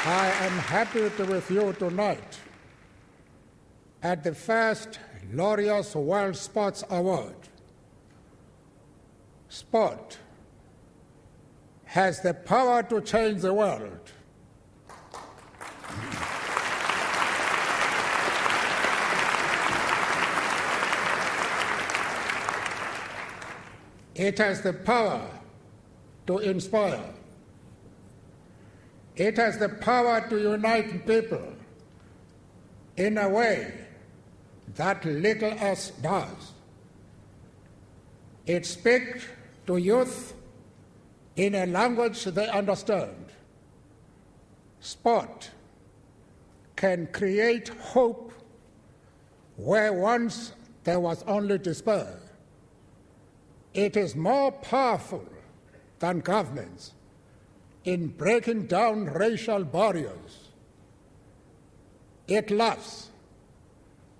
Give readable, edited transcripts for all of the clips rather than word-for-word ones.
I am happy to be with you tonight at the first Laureus World Sports Award. Sport has the power to change the world. It has the power to inspire. It has the power to unite people in a way that little else does. It speaks to youth in a language they understand. Sport can create hope where once there was only despair. It is more powerful than governments in breaking down racial barriers. It laughs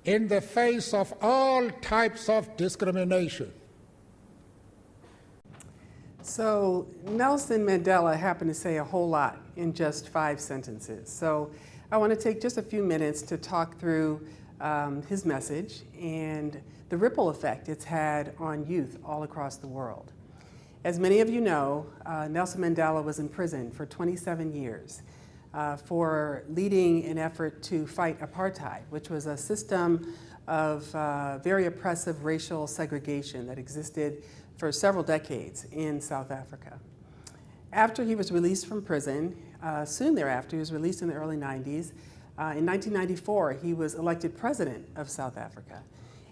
in the face of all types of discrimination. So Nelson Mandela happened to say a whole lot in just 5 sentences. So I want to take just a few minutes to talk through his message and the ripple effect it's had on youth all across the world. As many of you know, Nelson Mandela was in prison for 27 years for leading an effort to fight apartheid, which was a system of very oppressive racial segregation that existed for several decades in South Africa. After he was released from prison, soon thereafter, he was released in the early 90s. In 1994, he was elected president of South Africa.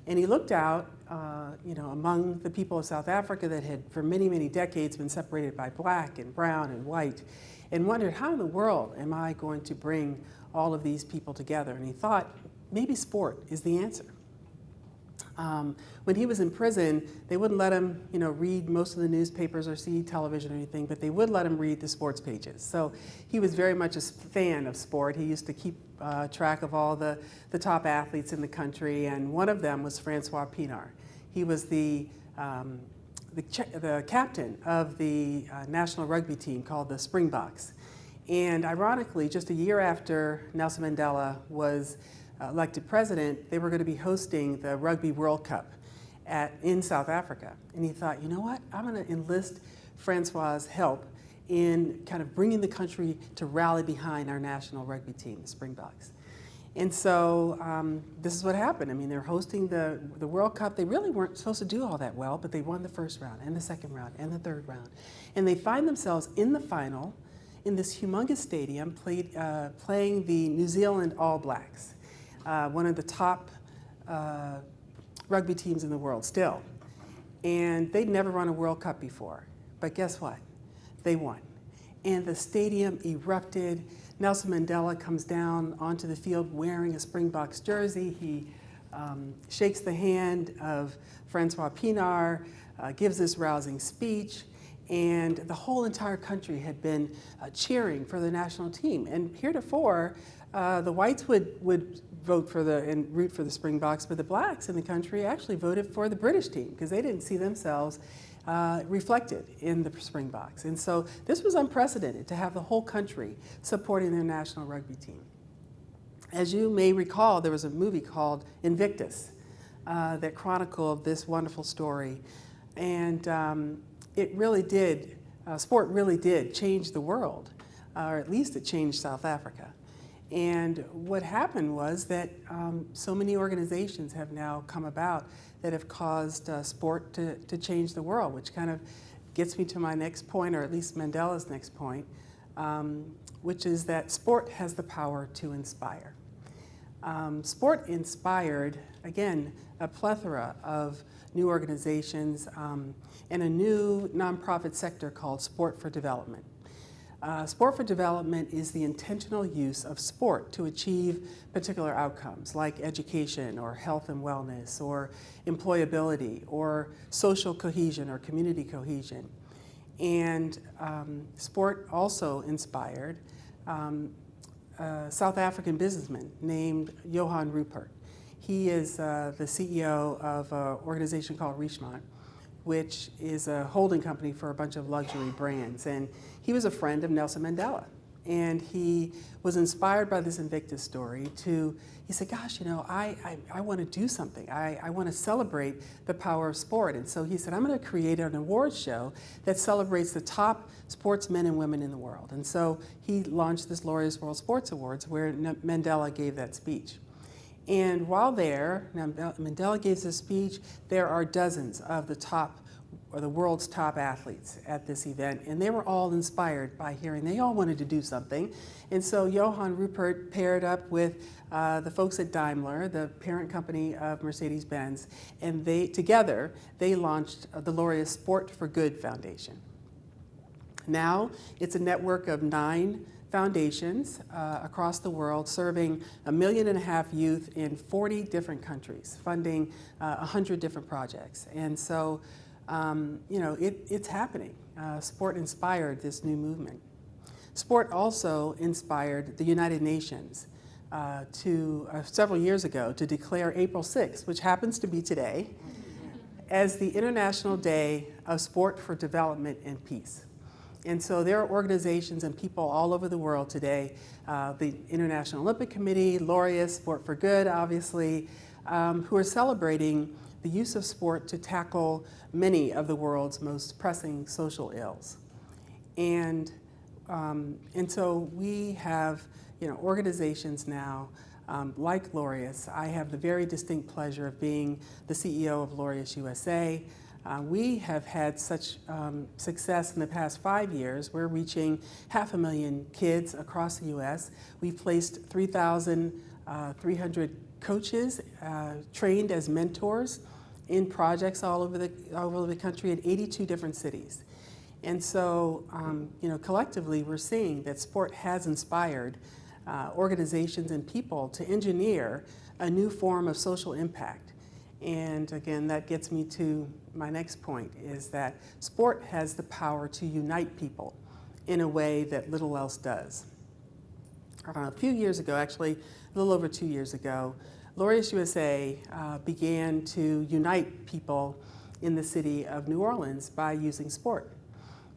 And he looked out, among the people of South Africa that had for many, many decades been separated by black and brown and white, and wondered, how in the world am I going to bring all of these people together? And he thought, maybe sport is the answer. When he was in prison, they wouldn't let him, read most of the newspapers or see television or anything, but they would let him read the sports pages. So he was very much a fan of sport. He used to keep track of all the top athletes in the country, and one of them was Francois Pienaar. He was the captain of the national rugby team called the Springboks. And ironically, just a year after Nelson Mandela was elected president, they were going to be hosting the Rugby World Cup in South Africa. And he thought, you know what, I'm going to enlist Francois's help in kind of bringing the country to rally behind our national rugby team, the Springboks. And so this is what happened. I mean, they're hosting the World Cup. They really weren't supposed to do all that well, but they won the first round and the second round and the third round. And they find themselves in the final in this humongous stadium playing the New Zealand All Blacks, one of the top rugby teams in the world still. And they'd never run a World Cup before. But guess what? They won. And the stadium erupted. Nelson Mandela comes down onto the field wearing a Springboks jersey. He shakes the hand of Francois Pienaar, gives this rousing speech, and the whole entire country had been cheering for the national team. And heretofore, the whites would vote and root for the Springboks, but the blacks in the country actually voted for the British team because they didn't see themselves reflected in the Springboks. And so this was unprecedented to have the whole country supporting their national rugby team. As you may recall, there was a movie called Invictus that chronicled this wonderful story. And it really did, sport really did change the world, or at least it changed South Africa. And what happened was that so many organizations have now come about that have caused sport to change the world, which kind of gets me to my next point, or at least Mandela's next point, which is that sport has the power to inspire. Sport inspired, again, a plethora of new organizations and a new nonprofit sector called Sport for Development. Sport for Development is the intentional use of sport to achieve particular outcomes like education or health and wellness or employability or social cohesion or community cohesion. And sport also inspired a South African businessman named Johan Rupert. He is the CEO of an organization called Richemont, which is a holding company for a bunch of luxury brands. And he was a friend of Nelson Mandela. And he was inspired by this Invictus story he said, gosh, I want to do something. I want to celebrate the power of sport. And so he said, I'm going to create an awards show that celebrates the top sportsmen and women in the world. And so he launched this Laureus World Sports Awards where Mandela gave that speech. And while there, Mandela gave this speech, there are dozens of the world's top athletes at this event, and they were all inspired by hearing. They all wanted to do something. And so Johann Rupert paired up with the folks at Daimler, the parent company of Mercedes-Benz, and together they launched the Laureus Sport for Good Foundation. Now it's a network of 9 foundations across the world serving 1.5 million youth in 40 different countries, funding 100 different projects. And so it's happening. Sport inspired this new movement. Sport also inspired the United Nations several years ago to declare April 6th, which happens to be today, as the International Day of Sport for Development and Peace. And so there are organizations and people all over the world today, the International Olympic Committee, Laureus, Sport for Good, obviously, who are celebrating the use of sport to tackle many of the world's most pressing social ills. And so we have organizations now like Laureus. I have the very distinct pleasure of being the CEO of Laureus USA. We have had such success in the past 5 years. We're reaching 500,000 kids across the U.S. We've placed 3,300 coaches trained as mentors in projects all over the country in 82 different cities. And so, collectively, we're seeing that sport has inspired organizations and people to engineer a new form of social impact. And again, that gets me to my next point, is that sport has the power to unite people in a way that little else does. A few years ago, actually, a little over 2 years ago, Laureus USA began to unite people in the city of New Orleans by using sport.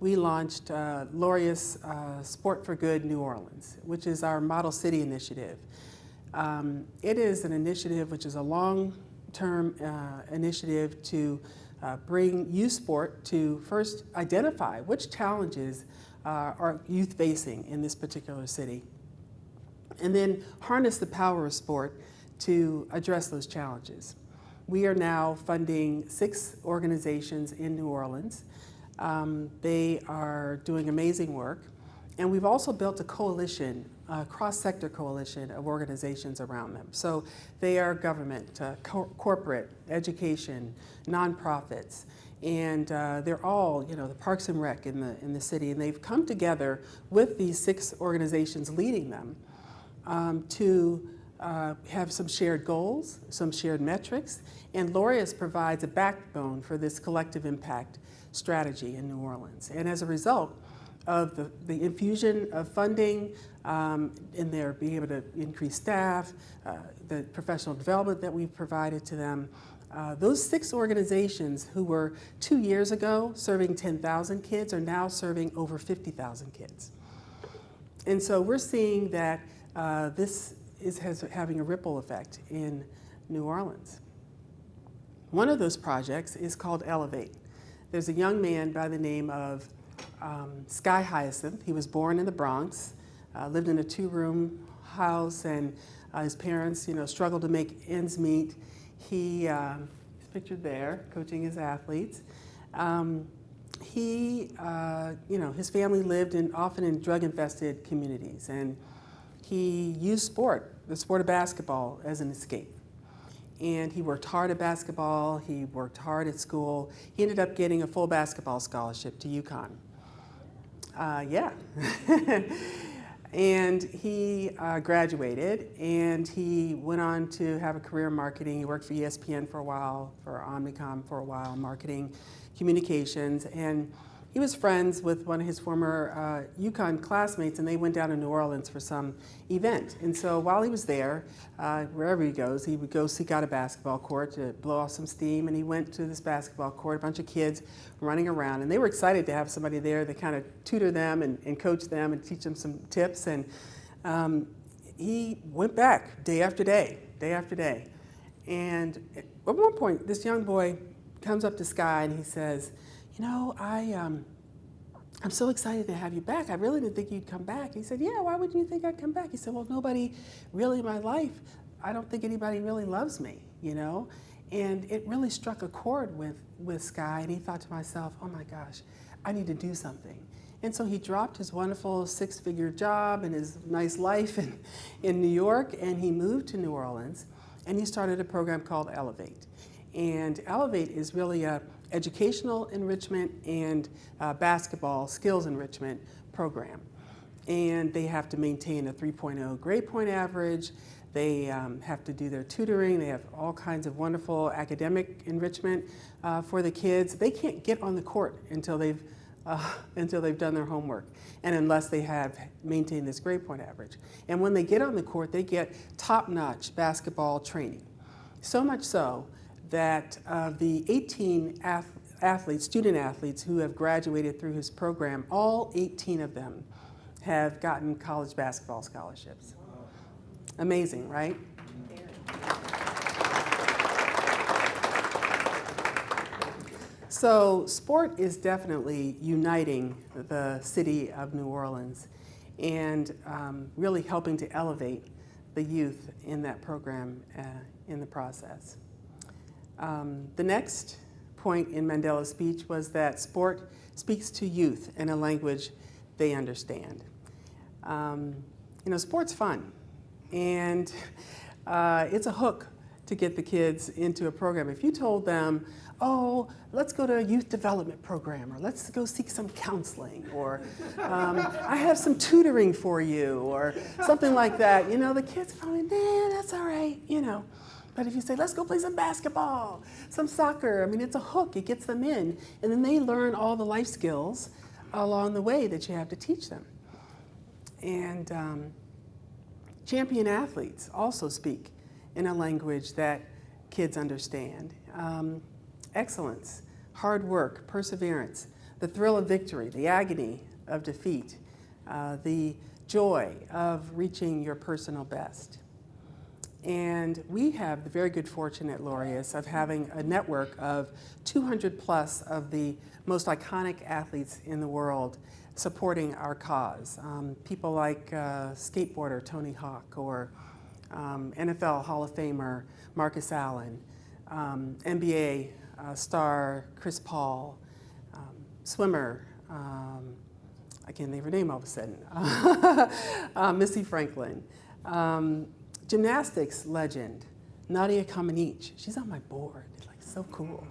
We launched Laureus Sport for Good New Orleans, which is our Model City initiative. It is an initiative which is a long-term initiative to bring youth sport to first identify which challenges are youth facing in this particular city, and then harness the power of sport to address those challenges. We are now funding 6 organizations in New Orleans. They are doing amazing work. And we've also built a coalition, a cross-sector coalition of organizations around them. So they are government, corporate, education, nonprofits, and they're all, the Parks and Rec in the city. And they've come together with these 6 organizations leading them to have some shared goals, some shared metrics, and Laureus provides a backbone for this collective impact strategy in New Orleans. And as a result of the infusion of funding, and their being able to increase staff, the professional development that we've provided to them, those 6 organizations who were 2 years ago serving 10,000 kids are now serving over 50,000 kids. And so we're seeing that this is having a ripple effect in New Orleans. One of those projects is called Elevate. There's a young man by the name of Sky Hyacinth. He was born in the Bronx, lived in a 2-room house, and his parents, struggled to make ends meet. He's pictured there, coaching his athletes. His family lived often in drug-infested communities, and he used the sport of basketball, as an escape. And he worked hard at basketball, he worked hard at school. He ended up getting a full basketball scholarship to UConn. And he graduated, and he went on to have a career in marketing. He worked for ESPN for a while, for Omnicom for a while, marketing, communications, and he was friends with one of his former UConn classmates, and they went down to New Orleans for some event. And so while he was there, wherever he goes, he would go seek out a basketball court to blow off some steam, and he went to this basketball court, a bunch of kids running around, and they were excited to have somebody there to kind of tutor them and coach them and teach them some tips. And he went back day after day, day after day. And at one point, this young boy comes up to Sky and he says, you know, I'm so excited to have you back. I really didn't think you'd come back. He said, yeah, why would you think I'd come back? He said, well, nobody really in my life, I don't think anybody really loves me, you know? And it really struck a chord with Sky, and he thought to myself, oh my gosh, I need to do something. And so he dropped his wonderful 6-figure job and his nice life in New York, and he moved to New Orleans, and he started a program called Elevate. And Elevate is really a educational enrichment and basketball skills enrichment program. And they have to maintain a 3.0 grade point average. They have to do their tutoring. They have all kinds of wonderful academic enrichment for the kids. They can't get on the court until they've done their homework, and unless they have maintained this grade point average. And when they get on the court, they get top-notch basketball training. So much so that the 18 student athletes who have graduated through his program, all 18 of them have gotten college basketball scholarships. Amazing, right? So sport is definitely uniting the city of New Orleans and really helping to elevate the youth in that program in the process. The next point in Mandela's speech was that sport speaks to youth in a language they understand. You know, sport's fun, and it's a hook to get the kids into a program. If you told them, oh, let's go to a youth development program, or let's go seek some counseling, or I have some tutoring for you, or something like that, you know, the kids are probably, nah, that's all right, you know. But if you say, let's go play some basketball, some soccer, I mean, it's a hook, it gets them in, and then they learn all the life skills along the way that you have to teach them. And champion athletes also speak in a language that kids understand. Excellence, hard work, perseverance, the thrill of victory, the agony of defeat, the joy of reaching your personal best. And we have the very good fortune at Laureus of having a network of 200 plus of the most iconic athletes in the world supporting our cause. People like skateboarder Tony Hawk, or NFL Hall of Famer Marcus Allen, NBA star Chris Paul, swimmer, I can't think of her name all of a sudden, Missy Franklin, gymnastics legend Nadia Comaneci. She's on my board, like so cool.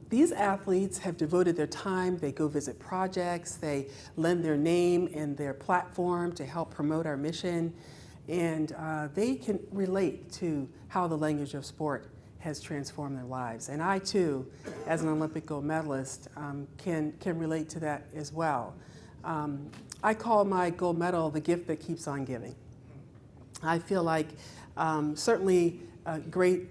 These athletes have devoted their time, they go visit projects, they lend their name and their platform to help promote our mission, and they can relate to how the language of sport has transformed their lives. And I too, as an Olympic gold medalist, can relate to that as well. I call my gold medal the gift that keeps on giving. I feel like certainly a great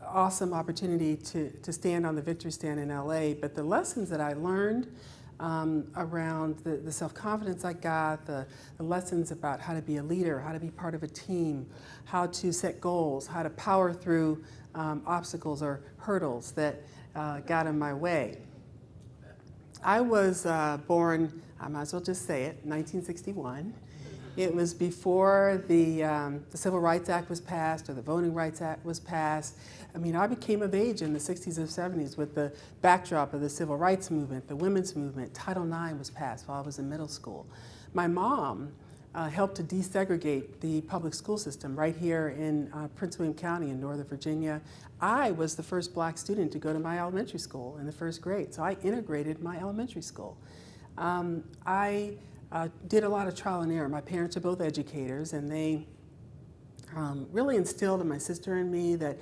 awesome opportunity to stand on the victory stand in LA, but the lessons that I learned around the self-confidence I got, the lessons about how to be a leader, how to be part of a team, how to set goals, how to power through obstacles or hurdles that got in my way. I was born, I might as well just say it, 1961. It was before the Civil Rights Act was passed, or the Voting Rights Act was passed. I mean, I became of age in the 60s and 70s with the backdrop of the Civil Rights Movement, the women's movement. Title IX was passed while I was in middle school. My mom helped to desegregate the public school system right here in Prince William County in Northern Virginia. I was the first black student to go to my elementary school in the first grade, so I integrated my elementary school. I did a lot of trial and error. My parents are both educators, and they really instilled in my sister and me that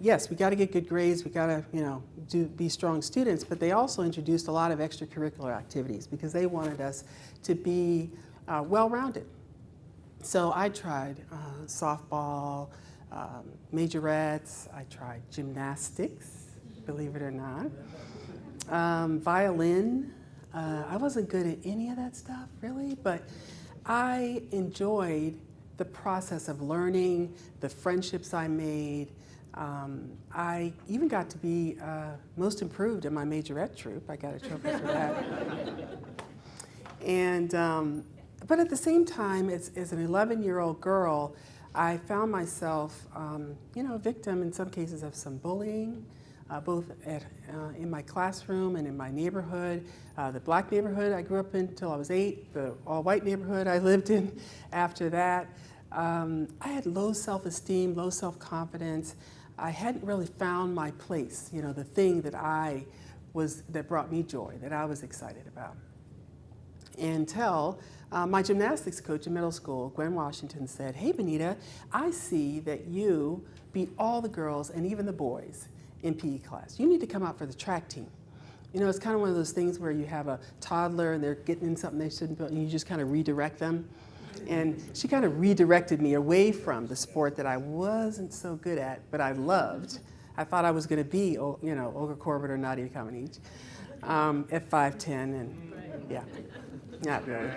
yes, we got to get good grades, we got to, be strong students, but they also introduced a lot of extracurricular activities because they wanted us to be well-rounded. So I tried softball, majorettes, I tried gymnastics, believe it or not, violin. I wasn't good at any of that stuff, really, but I enjoyed the process of learning, the friendships I made. I even got to be most improved in my majorette troupe. I got a trophy for that. And, but at the same time, as an 11-year-old girl, I found myself, a victim in some cases of some bullying, both in my classroom and in my neighborhood. The black neighborhood I grew up in until I was 8, the all-white neighborhood I lived in after that. I had low self-esteem, low self-confidence. I hadn't really found my place, the thing that brought me joy, that I was excited about. Until my gymnastics coach in middle school, Gwen Washington, said, "Hey, Benita, I see that you beat all the girls and even the boys in PE class. You need to come out for the track team." It's kind of one of those things where you have a toddler and they're getting in something they shouldn't be, and you just kind of redirect them. And she kind of redirected me away from the sport that I wasn't so good at, but I loved. I thought I was going to be, Olga Corbett or Nadia Comaneci at 5'10", and yeah, not really.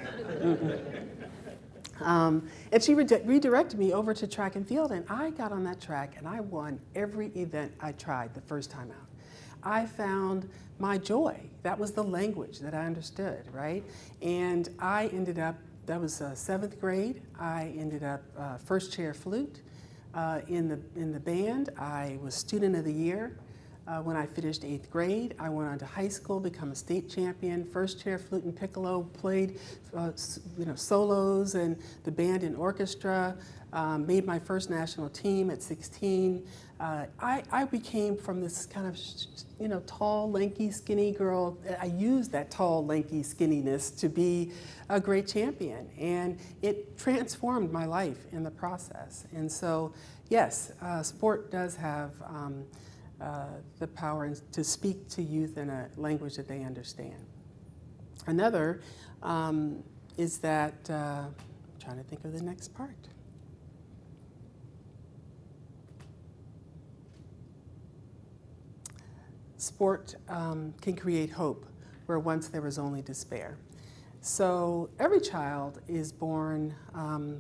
And she redirected me over to track and field, and I got on that track, and I won every event I tried the first time out. I found my joy. That was the language that I understood, right? And I ended up, that was 7th grade, I ended up first chair flute in the band. I was student of the year. When I finished 8th grade, I went on to high school, become a state champion, first chair flute and piccolo, played solos and the band and orchestra, made my first national team at 16. I became from this kind of, tall, lanky, skinny girl. I used that tall, lanky skinniness to be a great champion, and it transformed my life in the process. And so, yes, sport does have the power to speak to youth in a language that they understand. Another is that, I'm trying to think of the next part. Sport can create hope where once there was only despair. So every child is born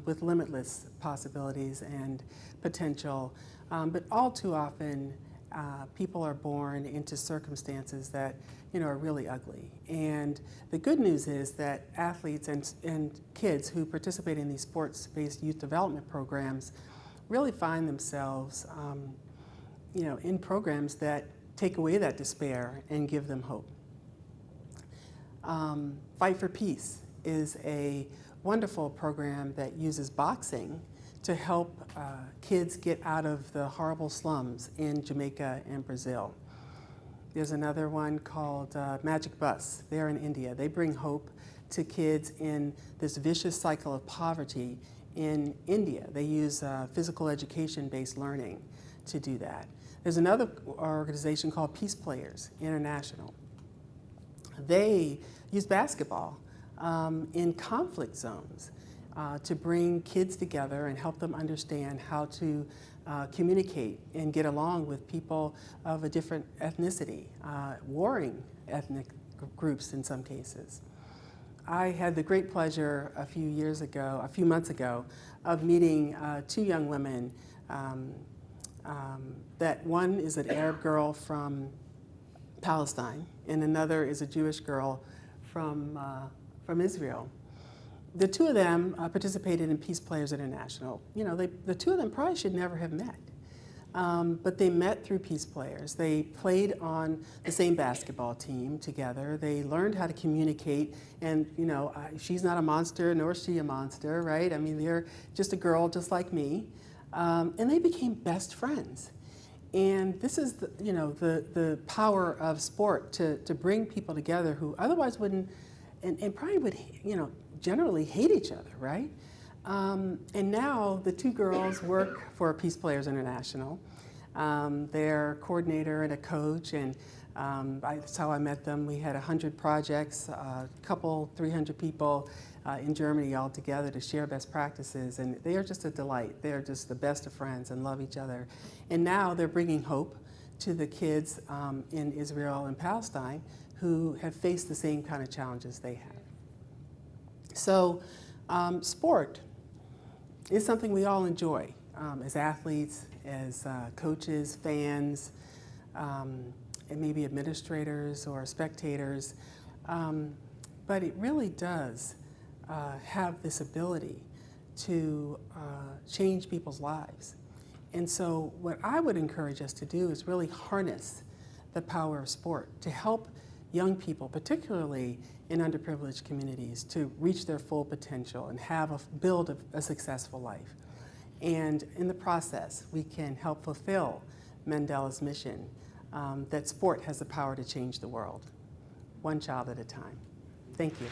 with limitless possibilities and potential, but all too often people are born into circumstances that are really ugly. And the good news is that athletes and kids who participate in these sports-based youth development programs really find themselves in programs that take away that despair and give them hope. Fight for Peace is a wonderful program that uses boxing to help kids get out of the horrible slums in Jamaica and Brazil. There's another one called Magic Bus. They're in India. They bring hope to kids in this vicious cycle of poverty in India. They use physical education-based learning to do that. There's another organization called Peace Players International. They use basketball in conflict zones to bring kids together and help them understand how to communicate and get along with people of a different ethnicity, warring ethnic groups in some cases. I had the great pleasure a few months ago, of meeting 2 young women. That one is an Arab girl from Palestine, and another is a Jewish girl from Israel. The 2 of them participated in Peace Players International. The 2 of them probably should never have met, but they met through Peace Players. They played on the same basketball team together. They learned how to communicate, and she's not a monster, nor is she a monster, right? I mean, they're just a girl just like me, and they became best friends. And this is the power of sport to bring people together who otherwise wouldn't, and probably would generally hate each other, right? And now the 2 girls work for Peace Players International. their coordinator and a coach, and that's how I met them. We had 100 projects, a couple, 300 people in Germany all together to share best practices, and they are just a delight. They are just the best of friends and love each other. And now they're bringing hope to the kids in Israel and Palestine who have faced the same kind of challenges they have. So sport is something we all enjoy as athletes, as coaches, fans, and maybe administrators or spectators. But it really does have this ability to change people's lives. And so what I would encourage us to do is really harness the power of sport to help young people, particularly in underprivileged communities, to reach their full potential and build a successful life. And in the process, we can help fulfill Mandela's mission that sport has the power to change the world, one child at a time. Thank you.